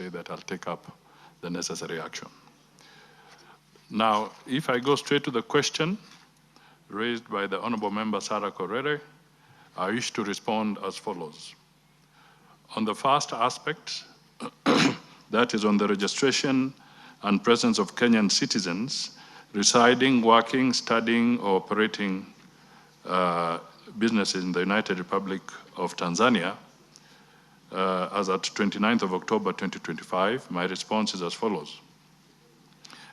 say that I'll take up the necessary action. Now, if I go straight to the question raised by the Honorable Member Sarah Korere, I wish to respond as follows. On the first aspect, that is on the registration and presence of Kenyan citizens residing, working, studying, or operating businesses in the United Republic of Tanzania, as at 29th of October 2025, my response is as follows.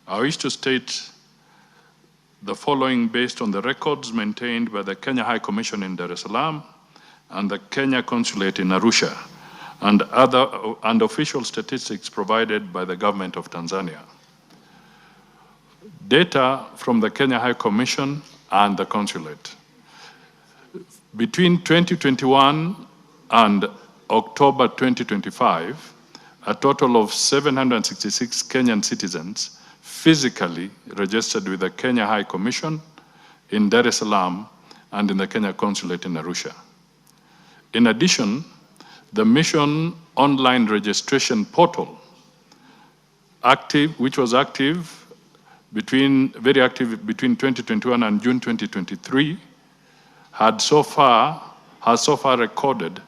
I wish to state the following based on the records maintained by the Kenya High Commission in Dar es Salaam and the Kenya Consulate in Arusha, and official statistics provided by the government of Tanzania. Data from the Kenya High Commission and the Consulate. Between 2021 and October 2025, a total of 766 Kenyan citizens physically registered with the Kenya High Commission in Dar es Salaam and in the Kenya Consulate in Arusha. In addition, the mission online registration portal, which was very active between 2021 and June 2023, has so far recorded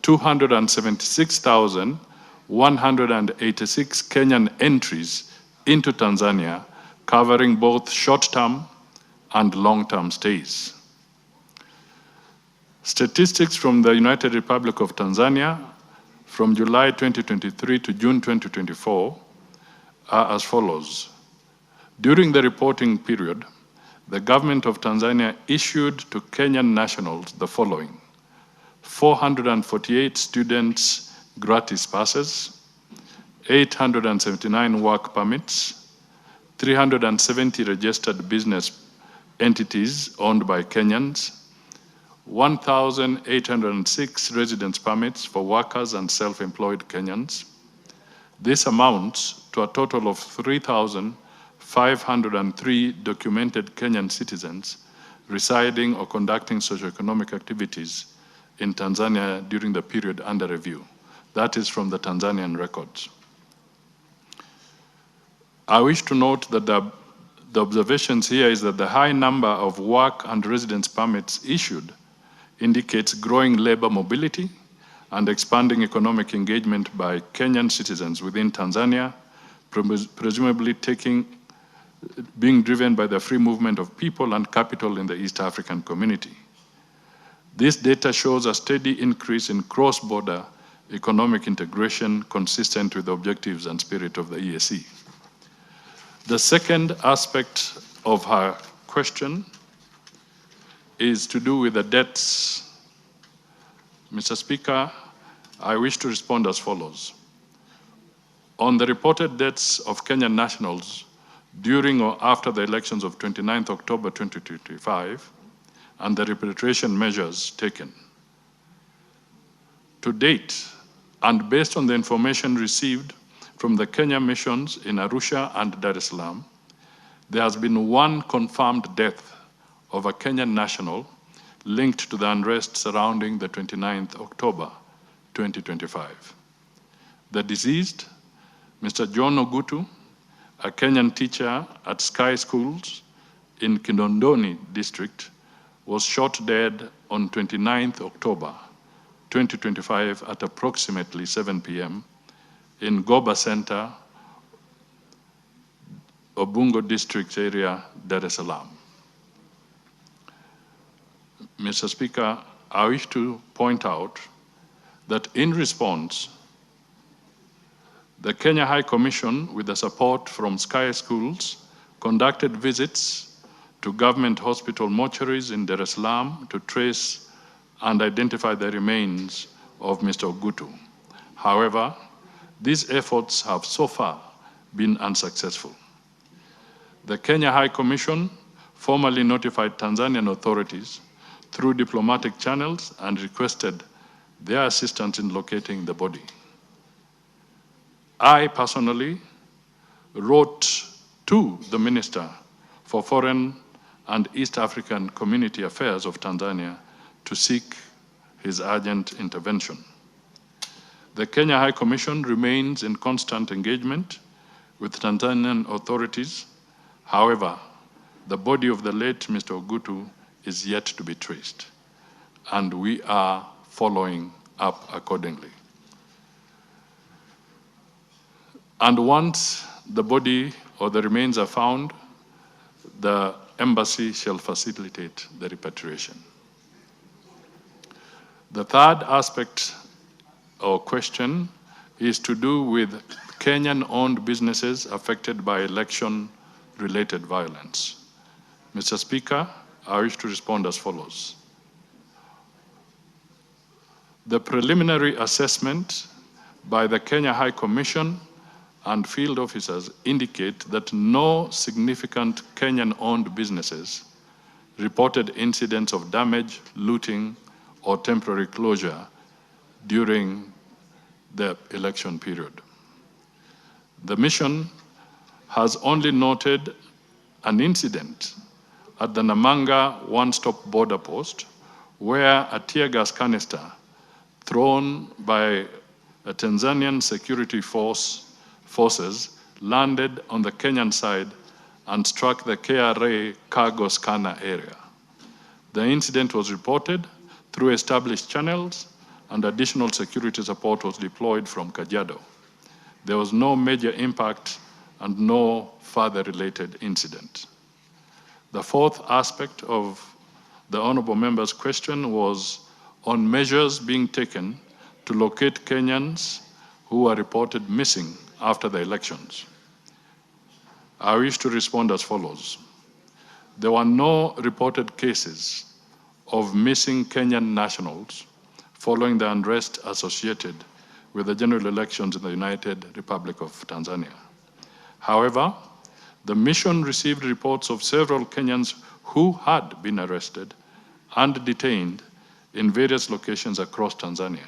276,186 Kenyan entries into Tanzania, covering both short-term and long-term stays. Statistics from the United Republic of Tanzania from July 2023 to June 2024 are as follows. During the reporting period, the government of Tanzania issued to Kenyan nationals the following: 448 students gratis passes, 879 work permits, 370 registered business entities owned by Kenyans, 1,806 residence permits for workers and self-employed Kenyans. This amounts to a total of 3,503 documented Kenyan citizens residing or conducting socioeconomic activities in Tanzania during the period under review. That is from the Tanzanian records. I wish to note that the observations here is that the high number of work and residence permits issued indicates growing labor mobility and expanding economic engagement by Kenyan citizens within Tanzania, presumably being driven by the free movement of people and capital in the East African community. This data shows a steady increase in cross-border economic integration consistent with the objectives and spirit of the EAC. The second aspect of her question is to do with the debts. Mr. Speaker, I wish to respond as follows. On the reported deaths of Kenyan nationals during or after the elections of 29th October 2025 and the repatriation measures taken. To date, and based on the information received from the Kenya missions in Arusha and Dar es Salaam, there has been one confirmed death of a Kenyan national linked to the unrest surrounding the 29th October 2025. The deceased, Mr. John Ogutu, a Kenyan teacher at Sky Schools in Kinondoni district, was shot dead on 29th October 2025 at approximately 7 p.m. in Goba Center, Obungo district area, Dar es Salaam. Mr. Speaker, I wish to point out that in response, the Kenya High Commission, with the support from Sky Schools, conducted visits to government hospital mortuaries in Dar es Salaam to trace and identify the remains of Mr. Ogutu. However, these efforts have so far been unsuccessful. The Kenya High Commission formally notified Tanzanian authorities through diplomatic channels and requested their assistance in locating the body. I personally wrote to the Minister for Foreign and East African Community Affairs of Tanzania to seek his urgent intervention. The Kenya High Commission remains in constant engagement with Tanzanian authorities. However, the body of the late Mr. Ogutu is yet to be traced, and we are following up accordingly. And once the body or the remains are found, the embassy shall facilitate the repatriation. The third aspect or question is to do with Kenyan-owned businesses affected by election-related violence. Mr. Speaker, I wish to respond as follows. The preliminary assessment by the Kenya High Commission and field officers indicate that no significant Kenyan-owned businesses reported incidents of damage, looting, or temporary closure during the election period. The mission has only noted an incident at the Namanga one-stop border post where a tear gas canister thrown by a Tanzanian security forces landed on the Kenyan side and struck the KRA cargo scanner area. The incident was reported through established channels, and additional security support was deployed from Kajiado. There was no major impact and no further related incident. The fourth aspect of the honorable member's question was on measures being taken to locate Kenyans who were reported missing after the elections. I wish to respond as follows. There were no reported cases of missing Kenyan nationals following the unrest associated with the general elections in the United Republic of Tanzania. However, the mission received reports of several Kenyans who had been arrested and detained in various locations across Tanzania.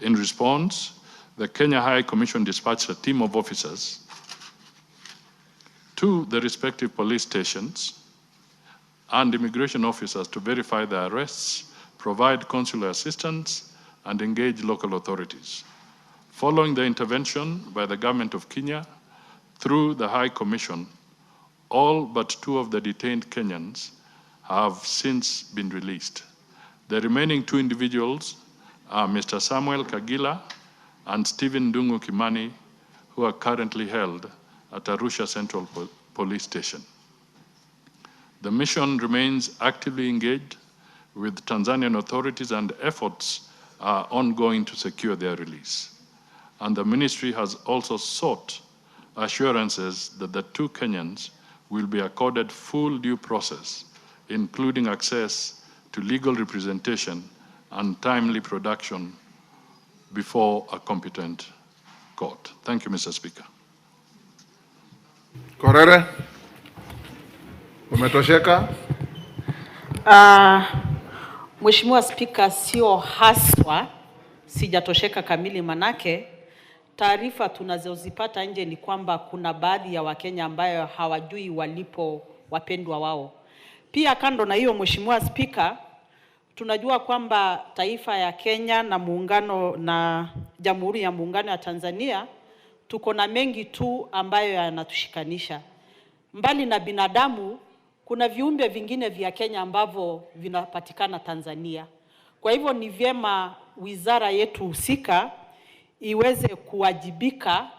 In response, the Kenya High Commission dispatched a team of officers to the respective police stations and immigration officers to verify the arrests, provide consular assistance, and engage local authorities. Following the intervention by the government of Kenya through the High Commission, all but 2 of the detained Kenyans have since been released. The remaining 2 individuals are Mr. Samuel Kagila and Stephen Dungu Kimani, who are currently held at Arusha Central Police Station. The mission remains actively engaged with Tanzanian authorities, and efforts are ongoing to secure their release. And the ministry has also sought assurances that the 2 Kenyans will be accorded full due process, including access to legal representation and timely production before a competent court. Thank you, Mr. Speaker. Korere, umetosheka? Mheshimiwa Spika, sio haswa sijatosheka kamili, manake taarifa tunazozipata nje ni kwamba kuna baadhi ya Wakenya ambayo hawajui walipo wapendwa wao. Pia kando na hiyo, Mheshimiwa Spika, tunajua kwamba taifa ya Kenya na muungano na Jamhuri ya Muungano ya Tanzania tuko na mengi tu ambayo yanatushikanisha. Mbali na binadamu, kuna viumbe vingine vya Kenya ambavyo vinapatikana Tanzania. Kwa hivyo ni vyema wizara yetu husika iweze kuwajibika